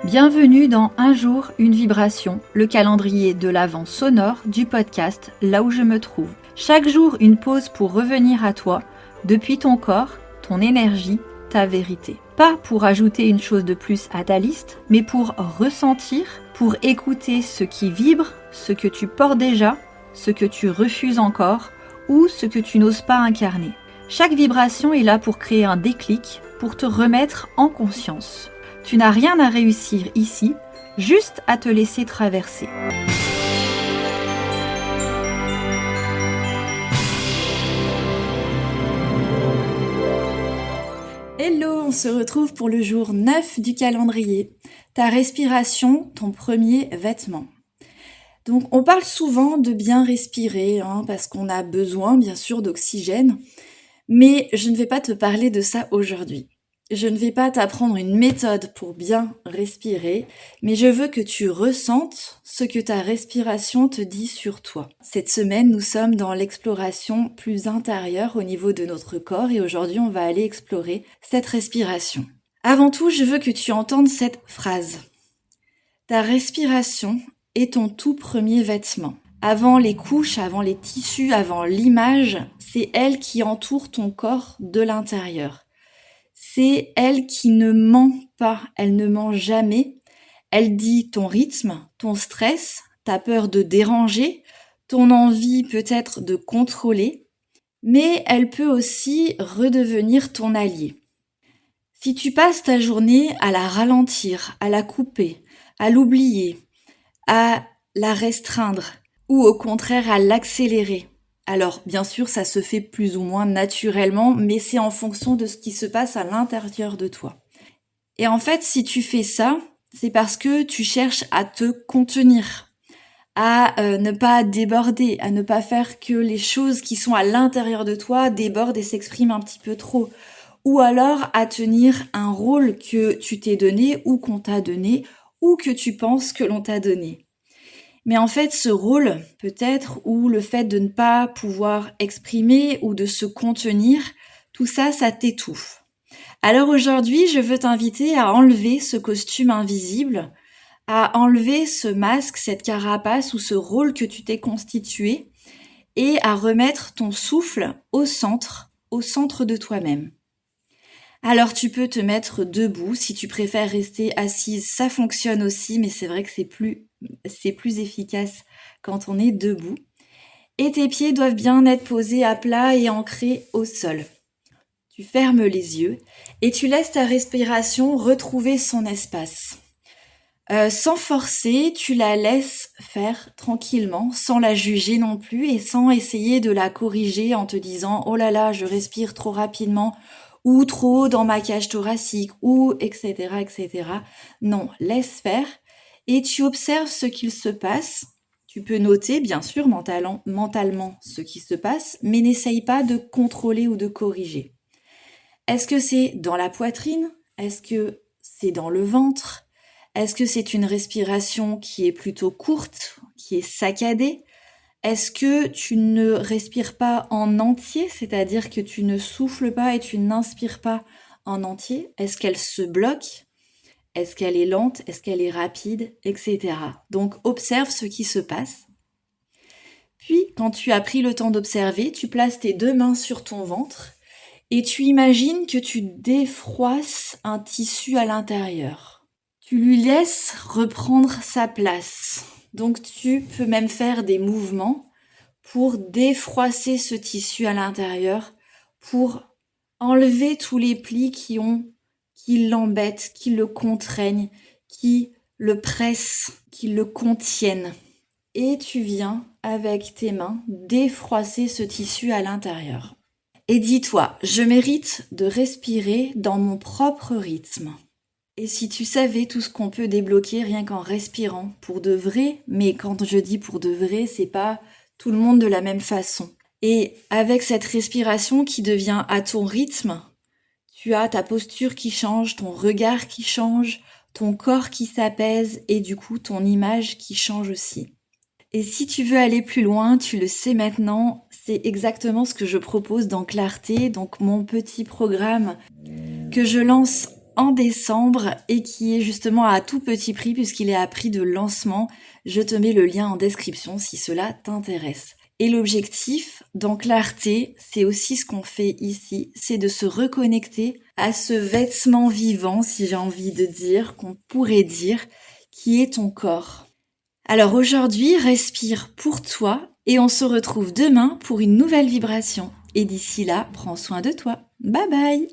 Bienvenue dans Un jour, une vibration, le calendrier de l'Avent sonore du podcast Là où je me trouve. Chaque jour, une pause pour revenir à toi, depuis ton corps, ton énergie, ta vérité. Pas pour ajouter une chose de plus à ta liste, mais pour ressentir, pour écouter ce qui vibre, ce que tu portes déjà, ce que tu refuses encore ou ce que tu n'oses pas incarner. Chaque vibration est là pour créer un déclic, pour te remettre en conscience. Tu n'as rien à réussir ici, juste à te laisser traverser. Hello, on se retrouve pour le jour 9 du calendrier. Ta respiration, ton premier vêtement. Donc on parle souvent de bien respirer, parce qu'on a besoin bien sûr d'oxygène, mais je ne vais pas te parler de ça aujourd'hui. Je ne vais pas t'apprendre une méthode pour bien respirer, mais je veux que tu ressentes ce que ta respiration te dit sur toi. Cette semaine, nous sommes dans l'exploration plus intérieure au niveau de notre corps et aujourd'hui, on va aller explorer cette respiration. Avant tout, je veux que tu entendes cette phrase. Ta respiration est ton tout premier vêtement. Avant les couches, avant les tissus, avant l'image, c'est elle qui entoure ton corps de l'intérieur. C'est elle qui ne ment pas, elle ne ment jamais. Elle dit ton rythme, ton stress, ta peur de déranger, ton envie peut-être de contrôler, mais elle peut aussi redevenir ton allié. Si tu passes ta journée à la ralentir, à la couper, à l'oublier, à la restreindre ou au contraire à l'accélérer, alors, bien sûr, ça se fait plus ou moins naturellement, mais c'est en fonction de ce qui se passe à l'intérieur de toi. Et en fait, si tu fais ça, c'est parce que tu cherches à te contenir, à ne pas déborder, à ne pas faire que les choses qui sont à l'intérieur de toi débordent et s'expriment un petit peu trop. Ou alors à tenir un rôle que tu t'es donné ou qu'on t'a donné ou que tu penses que l'on t'a donné. Mais en fait, ce rôle, peut-être, ou le fait de ne pas pouvoir exprimer ou de se contenir, tout ça, ça t'étouffe. Alors aujourd'hui, je veux t'inviter à enlever ce costume invisible, à enlever ce masque, cette carapace ou ce rôle que tu t'es constitué et à remettre ton souffle au centre de toi-même. Alors tu peux te mettre debout, si tu préfères rester assise, ça fonctionne aussi, mais c'est vrai que c'est plus efficace quand on est debout. Et tes pieds doivent bien être posés à plat et ancrés au sol. Tu fermes les yeux et tu laisses ta respiration retrouver son espace. Sans forcer, tu la laisses faire tranquillement, sans la juger non plus et sans essayer de la corriger en te disant « Oh là là, je respire trop rapidement » ou trop dans ma cage thoracique, ou etc., etc. Non, laisse faire et tu observes ce qu'il se passe. Tu peux noter, bien sûr, mentalement ce qui se passe, mais n'essaye pas de contrôler ou de corriger. Est-ce que c'est dans la poitrine? Est-ce que c'est dans le ventre? Est-ce que c'est une respiration qui est plutôt courte, qui est saccadée? Est-ce que tu ne respires pas en entier, c'est-à-dire que tu ne souffles pas et tu n'inspires pas en entier? Est-ce qu'elle se bloque? Est-ce qu'elle est lente? Est-ce qu'elle est rapide? Etc. Donc observe ce qui se passe. Puis, quand tu as pris le temps d'observer, tu places tes deux mains sur ton ventre et tu imagines que tu défroisses un tissu à l'intérieur. Tu lui laisses reprendre sa place. Donc tu peux même faire des mouvements pour défroisser ce tissu à l'intérieur, pour enlever tous les plis qui l'embêtent, qui le contraignent, qui le pressent, qui le contiennent. Et tu viens, avec tes mains, défroisser ce tissu à l'intérieur. Et dis-toi, je mérite de respirer dans mon propre rythme. Et si tu savais tout ce qu'on peut débloquer rien qu'en respirant, pour de vrai, mais quand je dis pour de vrai, c'est pas tout le monde de la même façon. Et avec cette respiration qui devient à ton rythme, tu as ta posture qui change, ton regard qui change, ton corps qui s'apaise et du coup ton image qui change aussi. Et si tu veux aller plus loin, tu le sais maintenant, c'est exactement ce que je propose dans Clarté, donc mon petit programme que je lance en décembre et qui est justement à tout petit prix puisqu'il est à prix de lancement. Je te mets le lien en description si cela t'intéresse. Et l'objectif, dans Clarté, c'est aussi ce qu'on fait ici, c'est de se reconnecter à ce vêtement vivant, si j'ai envie de dire, qu'on pourrait dire, qui est ton corps. Alors aujourd'hui, respire pour toi et on se retrouve demain pour une nouvelle vibration. Et d'ici là, prends soin de toi. Bye bye!